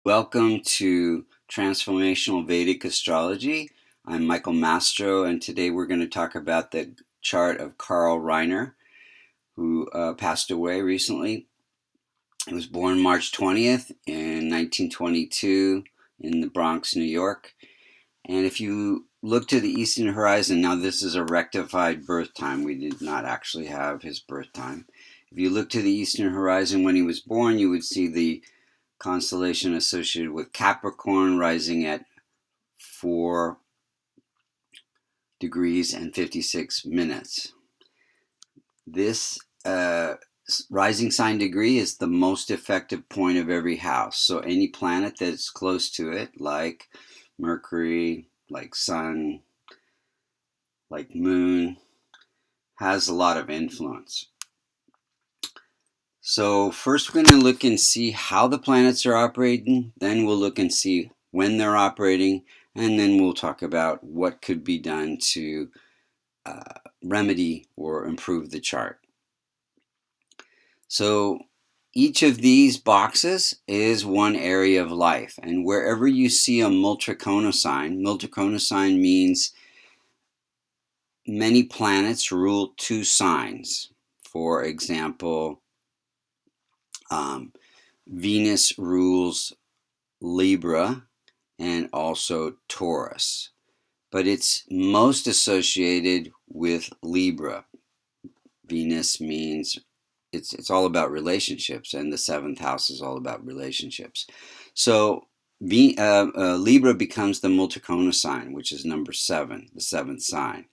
Welcome to Transformational Vedic Astrology. I'm Michael Mastro, and today we're going to talk about the chart of Carl Reiner, who passed away recently. He was born March 20th in 1922 in the Bronx, New York. And if you look to the eastern horizon, now this is a rectified birth time. We did not actually have his birth time. If you look to the eastern horizon when he was born, you would see the constellation associated with Capricorn rising at 4 degrees and 56 minutes. This rising sign degree is the most effective point of every house. So any planet that's close to it, like Mercury, like Sun, like Moon, has a lot of influence. So first we're going to look and see how the planets are operating, then we'll look and see when they're operating, and then we'll talk about what could be done to remedy or improve the chart. So each of these boxes is one area of life, and wherever you see a multitrikona sign means many planets rule two signs. For example, Venus rules Libra and also Taurus, but it's most associated with Libra. Venus means it's all about relationships, and the seventh house is all about relationships. So Libra becomes the multitrikona sign, which is number 7, the seventh sign.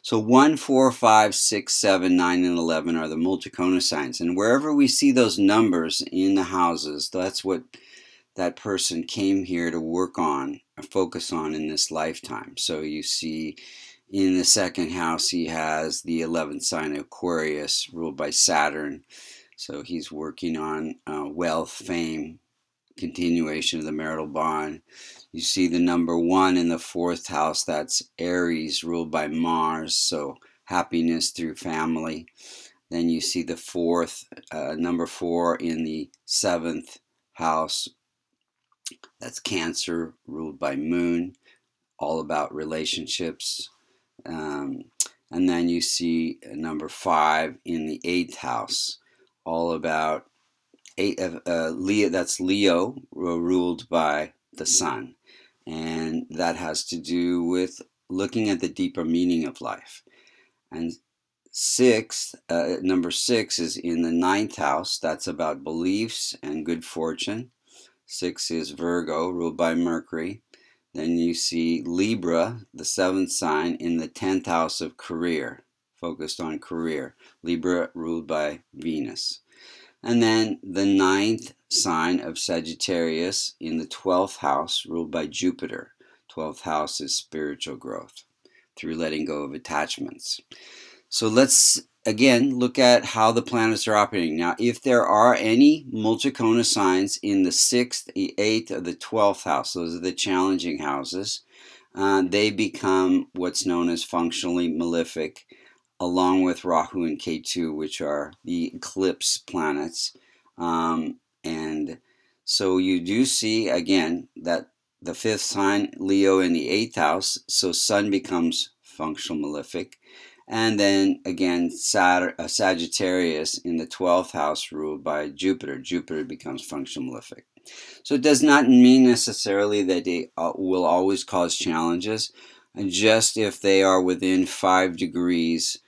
So 1, 4, 5, 6, 7, 9, and 11 are the multitrikona signs. And wherever we see those numbers in the houses, that's what that person came here to work on or focus on in this lifetime. So you see in the second house, he has the 11th sign of Aquarius, ruled by Saturn. So he's working on wealth, fame, continuation of the marital bond. You see the number 1 in the fourth house, that's Aries, ruled by Mars, so happiness through family. Then you see the number 4 in the seventh house, that's Cancer, ruled by Moon, all about relationships. And then you see number 5 in the 8th house, all about Leo, that's Leo, ruled by the Sun. And that has to do with looking at the deeper meaning of life. And number 6 is in the 9th house. That's about beliefs and good fortune. 6 is Virgo, ruled by Mercury. Then you see Libra, the 7th sign, in the 10th house of career, focused on career. Libra ruled by Venus. And then the 9th sign of Sagittarius in the 12th house, ruled by Jupiter. 12th house is spiritual growth through letting go of attachments. So let's again look at how the planets are operating. Now, if there are any multitrikona signs in the 6th, the 8th, or the 12th house, those are the challenging houses, they become what's known as functionally malefic, along with Rahu and Ketu, which are the eclipse planets. And so you do see, again, that the 5th sign, Leo, in the 8th house, so Sun becomes functional malefic. And then, again, Sagittarius in the 12th house, ruled by Jupiter. Jupiter becomes functional malefic. So it does not mean necessarily that they will always cause challenges, just if they are within 5 degrees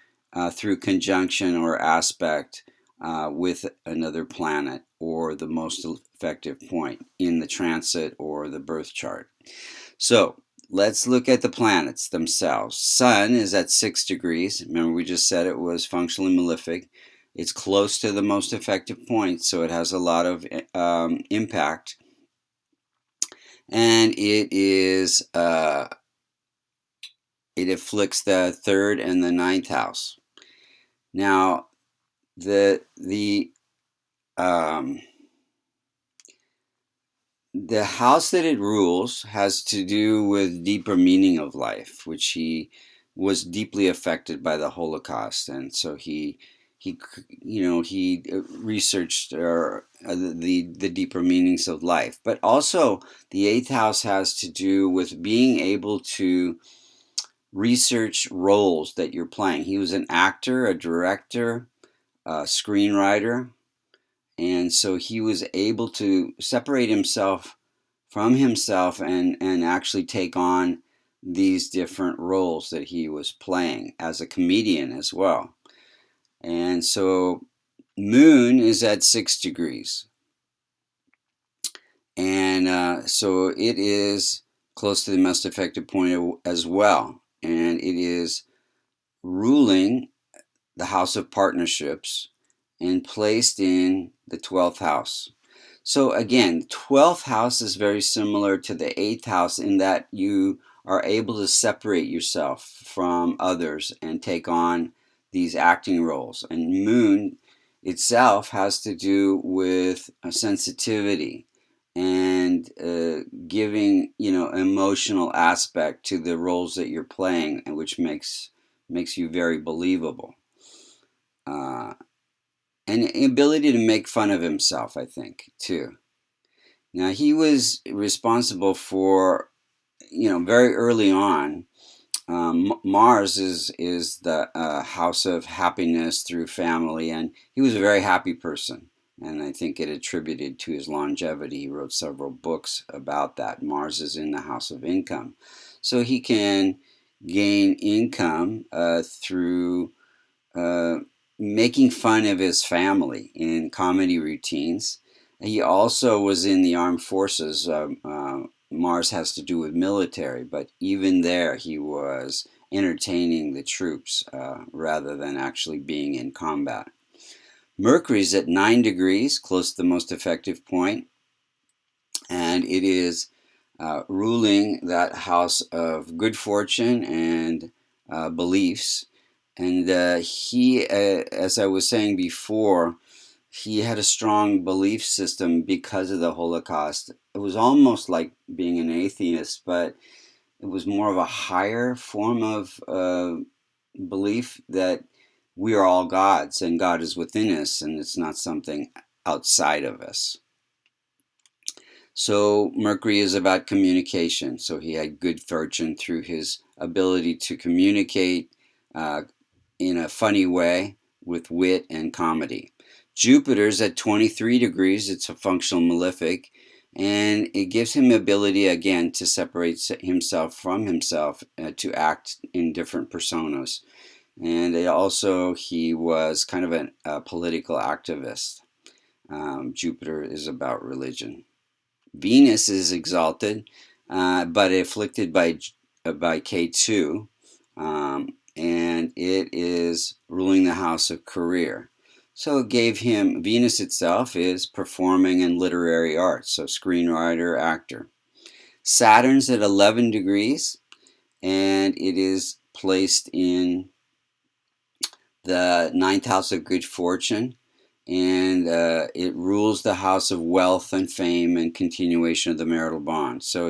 through conjunction or aspect with another planet or the most effective point in the transit or the birth chart. So let's look at the planets themselves. Sun is at 6 degrees. Remember, we just said it was functionally malefic. It's close to the most effective point, so it has a lot of impact. And it afflicts the 3rd and the 9th house. Now, the house that it rules has to do with deeper meaning of life, which he was deeply affected by the Holocaust, and so he he researched the deeper meanings of life. But also, the eighth house has to do with being able to research roles that you're playing. He was an actor, a director, a screenwriter, and so he was able to separate himself from himself and actually take on these different roles that he was playing as a comedian as well. And so Moon is at 6 degrees. And so it is close to the most effective point as well. And it is ruling the house of partnerships and placed in the 12th house. So again, 12th house is very similar to the 8th house in that you are able to separate yourself from others and take on these acting roles. And Moon itself has to do with a sensitivity and giving emotional aspect to the roles that you're playing, and which makes you very believable. And ability to make fun of himself, I think, too. Now, he was responsible for, very early on, Mars is the house of happiness through family, and he was a very happy person. And I think it attributed to his longevity. He wrote several books about that. Mars is in the house of income. So he can gain income through making fun of his family in comedy routines. He also was in the armed forces. Mars has to do with military, but even there he was entertaining the troops rather than actually being in combat. Mercury's at 9 degrees, close to the most effective point, and it is ruling that house of good fortune and beliefs. And he, as I was saying before, he had a strong belief system because of the Holocaust. It was almost like being an atheist, but it was more of a higher form of belief that we are all gods and God is within us and it's not something outside of us. So Mercury is about communication. So he had good fortune through his ability to communicate in a funny way with wit and comedy. Jupiter's at 23 degrees. It's a functional malefic, and it gives him ability again to separate himself from himself to act in different personas. And he was kind of a political activist. Jupiter is about religion. Venus is exalted, but afflicted by K2, and it is ruling the house of career. So it gave him, Venus itself is performing in literary arts, so screenwriter, actor. Saturn's at 11 degrees, and it is placed in the 9th house of good fortune, and it rules the house of wealth and fame and continuation of the marital bond. So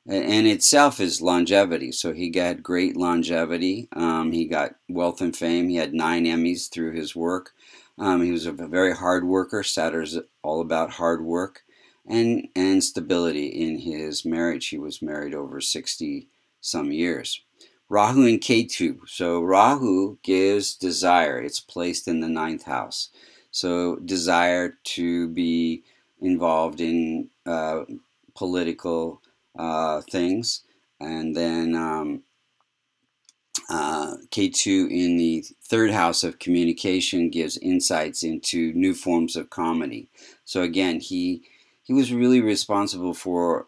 and itself is longevity. So he got great longevity. He got wealth and fame. He had 9 Emmys through his work. He was a very hard worker. Saturn's all about hard work and stability in his marriage. He was married over 60 some years. Rahu and Ketu. So Rahu gives desire. It's placed in the 9th house. So desire to be involved in political things. And then K2 in the 3rd house of communication gives insights into new forms of comedy. So again, he was really responsible for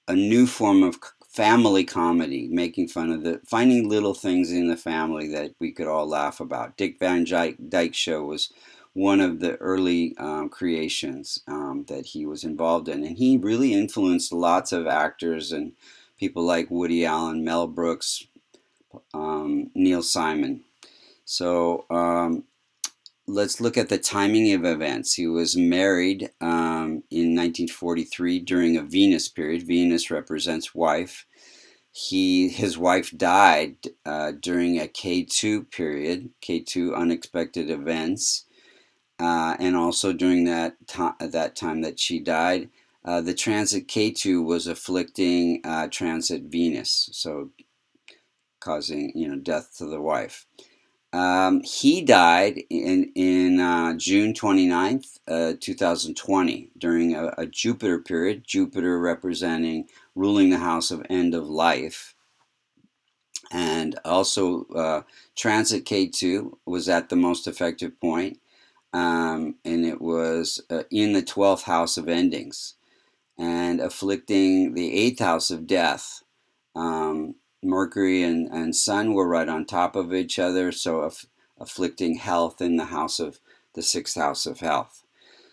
a new form of family comedy, making fun of finding little things in the family that we could all laugh about. Dick Van Dyke Show was one of the early creations that he was involved in, and he really influenced lots of actors and people like Woody Allen, Mel Brooks, Neil Simon. So let's look at the timing of events. He was married in 1943 during a Venus period. Venus represents wife. His wife died during a K2 period, K2 unexpected events, and also during that time that she died, the transit K2 was afflicting transit Venus, so causing death to the wife. He died in June 29th, 2020, during a Jupiter period, Jupiter representing ruling the house of end of life. And also, transit K2 was at the most effective point, and it was in the 12th house of endings and afflicting the 8th house of death. Mercury and Sun were right on top of each other, so afflicting health in the house of the 6th house of health.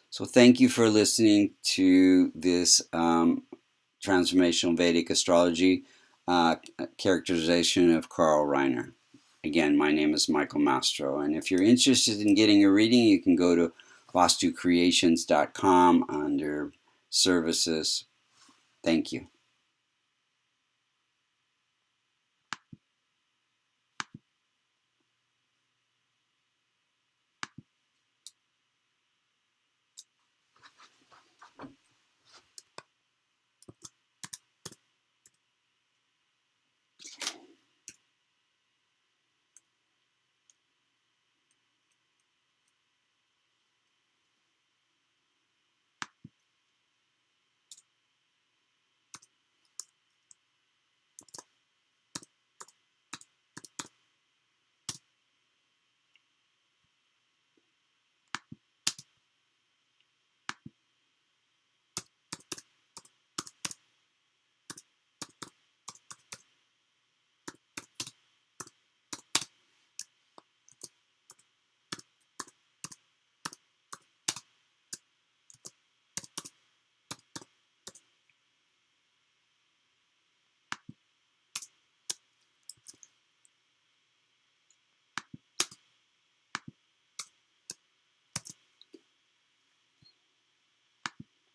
So thank you for listening to this transformational Vedic astrology characterization of Carl Reiner. Again, my name is Michael Mastro, and if you're interested in getting a reading, you can go to vastucreations.com under services. Thank you.